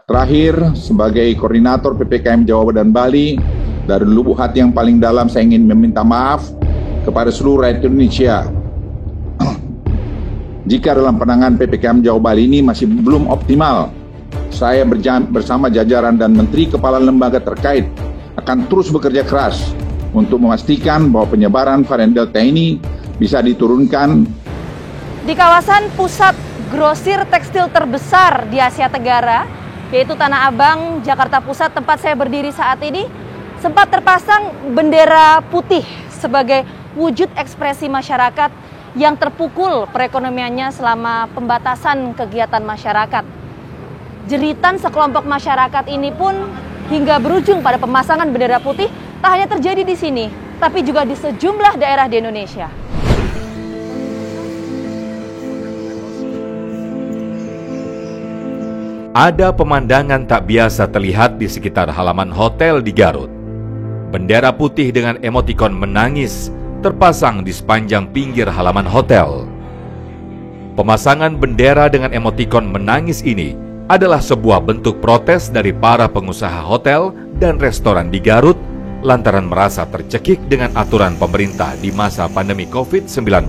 Terakhir, sebagai koordinator PPKM Jawa dan Bali, dari lubuk hati yang paling dalam saya ingin meminta maaf kepada seluruh rakyat Indonesia. Jika dalam penanganan PPKM Jawa Bali ini masih belum optimal, saya bersama jajaran dan menteri kepala lembaga terkait akan terus bekerja keras untuk memastikan bahwa penyebaran varian Delta ini bisa diturunkan. Di kawasan pusat grosir tekstil terbesar di Asia Tenggara, yaitu Tanah Abang, Jakarta Pusat, tempat saya berdiri saat ini, sempat terpasang bendera putih sebagai wujud ekspresi masyarakat yang terpukul perekonomiannya selama pembatasan kegiatan masyarakat. Jeritan sekelompok masyarakat ini pun hingga berujung pada pemasangan bendera putih tak hanya terjadi di sini, tapi juga di sejumlah daerah di Indonesia. Ada pemandangan tak biasa terlihat di sekitar halaman hotel di Garut. Bendera putih dengan emotikon menangis terpasang di sepanjang pinggir halaman hotel. Pemasangan bendera dengan emotikon menangis ini adalah sebuah bentuk protes dari para pengusaha hotel dan restoran di Garut lantaran merasa tercekik dengan aturan pemerintah di masa pandemi COVID-19.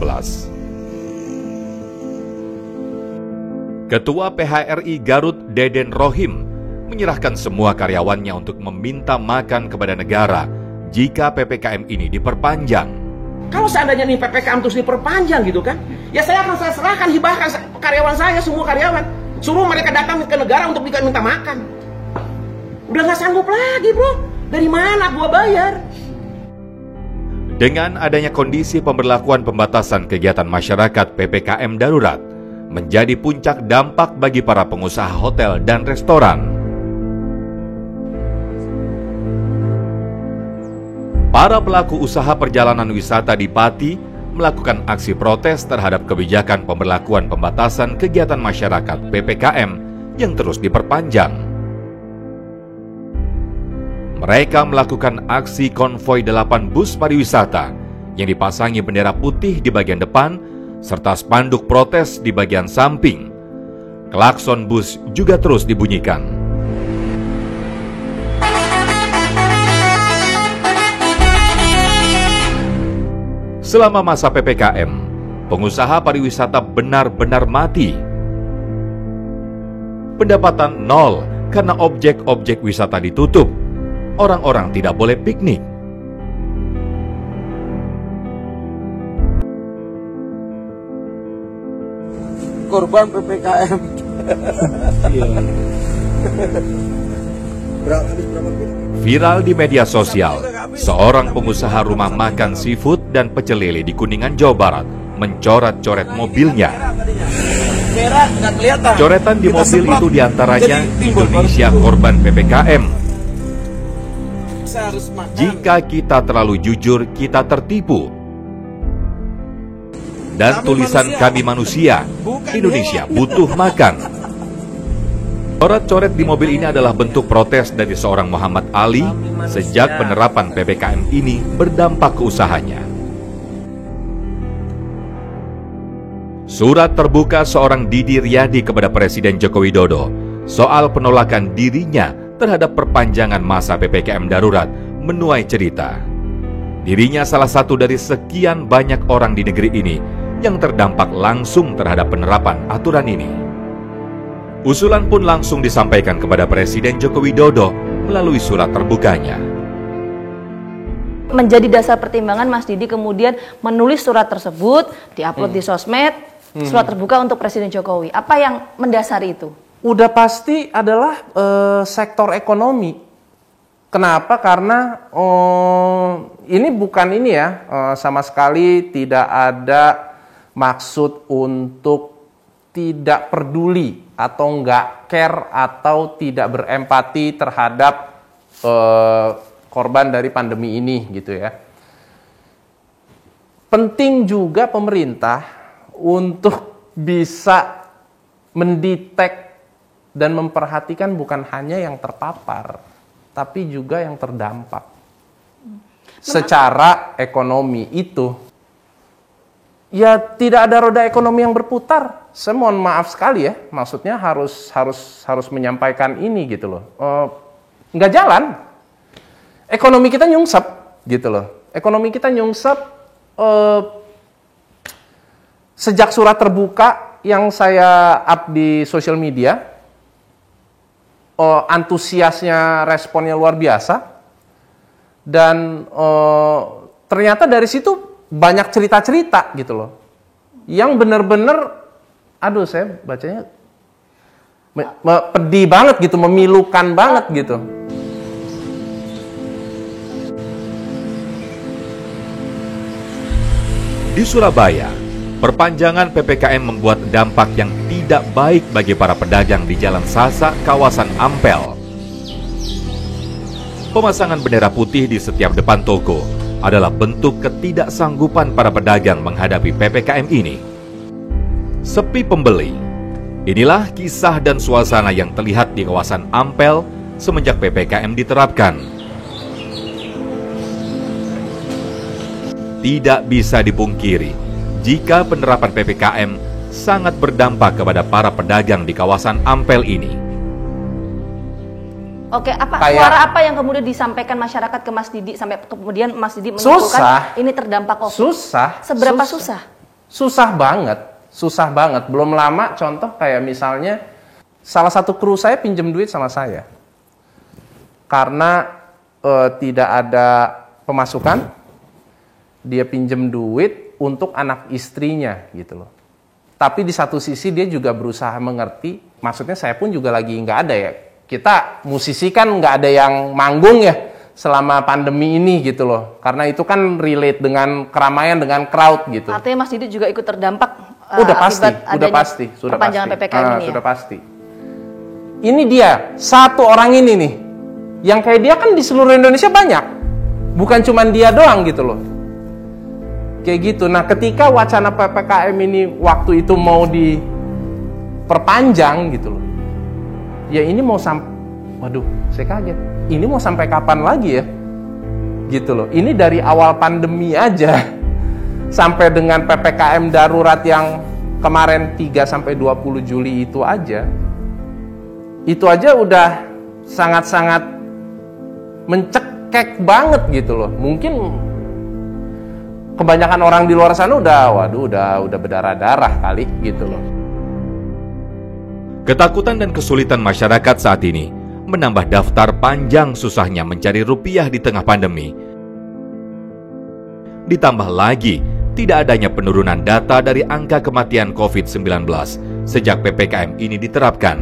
Ketua PHRI Garut Deden Rohim menyerahkan semua karyawannya untuk meminta makan kepada negara jika PPKM ini diperpanjang. Kalau seandainya nih PPKM terus diperpanjang gitu kan, ya saya serahkan, hibahkan karyawan saya, semua karyawan. Suruh mereka datang ke negara untuk minta makan. Udah nggak sanggup lagi bro, dari mana gua bayar? Dengan adanya kondisi pemberlakuan pembatasan kegiatan masyarakat PPKM darurat, menjadi puncak dampak bagi para pengusaha hotel dan restoran. Para pelaku usaha perjalanan wisata di Pati melakukan aksi protes terhadap kebijakan pemberlakuan pembatasan kegiatan masyarakat PPKM yang terus diperpanjang. Mereka melakukan aksi konvoi 8 bus pariwisata yang dipasangi bendera putih di bagian depan serta spanduk protes di bagian samping. Klakson bus juga terus dibunyikan. Selama masa PPKM, pengusaha pariwisata benar-benar mati. Pendapatan nol karena objek-objek wisata ditutup. Orang-orang tidak boleh piknik. Korban PPKM. Viral di media sosial, seorang pengusaha rumah makan seafood dan pecel lele di Kuningan, Jawa Barat mencoret-coret mobilnya. Coretan di mobil itu diantaranya Indonesia korban PPKM. Jika kita terlalu jujur, kita tertipu. Dan tulisan kami manusia, Indonesia butuh makan. Coret-coret di mobil ini adalah bentuk protes dari seorang Muhammad Ali sejak penerapan PPKM ini berdampak ke usahanya. Surat terbuka seorang Didi Riyadi kepada Presiden Joko Widodo soal penolakan dirinya terhadap perpanjangan masa PPKM darurat menuai cerita. Dirinya salah satu dari sekian banyak orang di negeri ini yang terdampak langsung terhadap penerapan aturan ini. Usulan pun langsung disampaikan kepada Presiden Joko Widodo melalui surat terbukanya. Menjadi dasar pertimbangan Mas Didi kemudian menulis surat tersebut, diupload di sosmed, surat terbuka untuk Presiden Jokowi. Apa yang mendasari itu? Udah pasti adalah sektor ekonomi. Kenapa? Karena ini bukan ini ya, sama sekali tidak ada maksud untuk tidak peduli atau nggak care atau tidak berempati terhadap korban dari pandemi ini gitu ya. Penting juga pemerintah untuk bisa mendetek dan memperhatikan bukan hanya yang terpapar, tapi juga yang terdampak secara ekonomi itu. ya tidak ada roda ekonomi yang berputar. Saya mohon maaf sekali ya, maksudnya harus menyampaikan ini gitu loh. Nggak jalan. Ekonomi kita nyungsep gitu loh. Ekonomi kita nyungsep sejak surat terbuka yang saya up di sosial media, antusiasnya, responnya luar biasa. Dan ternyata dari situ banyak cerita-cerita gitu loh. Yang benar-benar, aduh saya bacanya pedih banget gitu, memilukan banget gitu. Di Surabaya, perpanjangan PPKM membuat dampak yang tidak baik bagi para pedagang di Jalan Sasak, kawasan Ampel. Pemasangan bendera putih di setiap depan toko adalah bentuk ketidaksanggupan para pedagang menghadapi PPKM ini. Sepi pembeli. Inilah kisah dan suasana yang terlihat di kawasan Ampel semenjak PPKM diterapkan. Tidak bisa dipungkiri, jika penerapan PPKM sangat berdampak kepada para pedagang di kawasan Ampel ini. Oke, Kayak- suara apa yang kemudian disampaikan masyarakat ke Mas Didi sampai kemudian Mas Didi menyimpulkan ini terdampak COVID? Susah. Seberapa susah? Susah banget. Belum lama contoh kayak misalnya salah satu kru saya pinjam duit sama saya. Karena tidak ada pemasukan, dia pinjam duit untuk anak istrinya gitu loh. Tapi di satu sisi dia juga berusaha mengerti, maksudnya saya pun juga lagi nggak ada ya. Kita musisi kan nggak ada yang manggung ya selama pandemi ini gitu loh. Karena itu kan relate dengan keramaian, dengan crowd gitu. Artinya Mas Didi juga ikut terdampak Udah pasti, sudah perpanjangan PPKM ini ya? Sudah pasti. Ini dia, satu orang ini nih. Yang kayak dia kan di seluruh Indonesia banyak. Bukan cuma dia doang gitu loh. Kayak gitu. Nah, ketika wacana PPKM ini waktu itu mau diperpanjang gitu loh. Ya ini mau waduh, saya kaget. Ini mau sampai kapan lagi ya? Gitu loh. Ini dari awal pandemi aja sampai dengan PPKM darurat yang kemarin 3 sampai 20 Juli itu aja. Itu aja udah sangat-sangat mencekek banget gitu loh. Mungkin kebanyakan orang di luar sana udah berdarah-darah kali gitu loh. Ketakutan dan kesulitan masyarakat saat ini menambah daftar panjang susahnya mencari rupiah di tengah pandemi. Ditambah lagi, tidak adanya penurunan data dari angka kematian COVID-19 sejak PPKM ini diterapkan.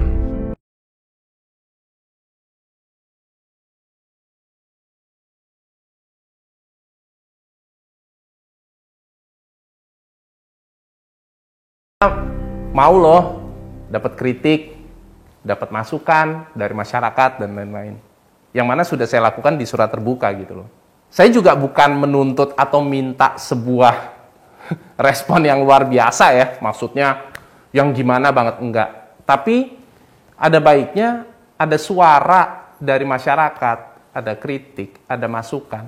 Mau loh dapat kritik, dapat masukan dari masyarakat dan lain-lain. Yang mana sudah saya lakukan di surat terbuka gitu loh. Saya juga bukan menuntut atau minta sebuah respon yang luar biasa ya, maksudnya yang gimana banget, enggak. Tapi ada baiknya ada suara dari masyarakat, ada kritik, ada masukan.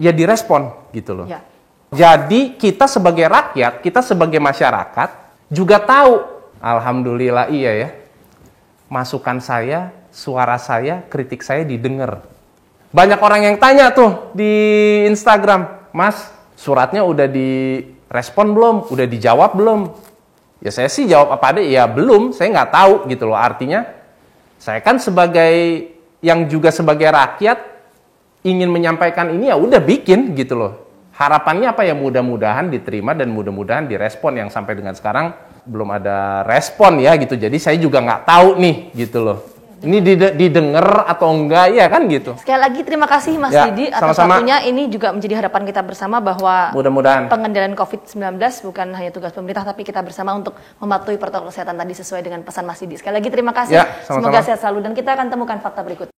Ya direspon gitu loh. Ya. Jadi kita sebagai rakyat, kita sebagai masyarakat juga tahu, alhamdulillah iya ya, masukan saya, suara saya, kritik saya didengar. Banyak orang yang tanya tuh di Instagram, Mas, suratnya udah direspon belum? Udah dijawab belum? Ya saya sih jawab apa ada, ya belum, saya nggak tahu gitu loh. Artinya, saya kan sebagai, yang juga sebagai rakyat, ingin menyampaikan ini ya udah bikin gitu loh. Harapannya apa ya, mudah-mudahan diterima dan mudah-mudahan direspon. Yang sampai dengan sekarang belum ada respon ya gitu. Jadi saya juga nggak tahu nih gitu loh. Ini didengar atau enggak ya kan gitu. Sekali lagi terima kasih Mas ya, Didi atas waktunya. Ini juga menjadi harapan kita bersama bahwa mudah-mudahan pengendalian COVID-19 bukan hanya tugas pemerintah tapi kita bersama untuk mematuhi protokol kesehatan tadi sesuai dengan pesan Mas Didi. Sekali lagi terima kasih. Ya, semoga sehat selalu dan kita akan temukan fakta berikut.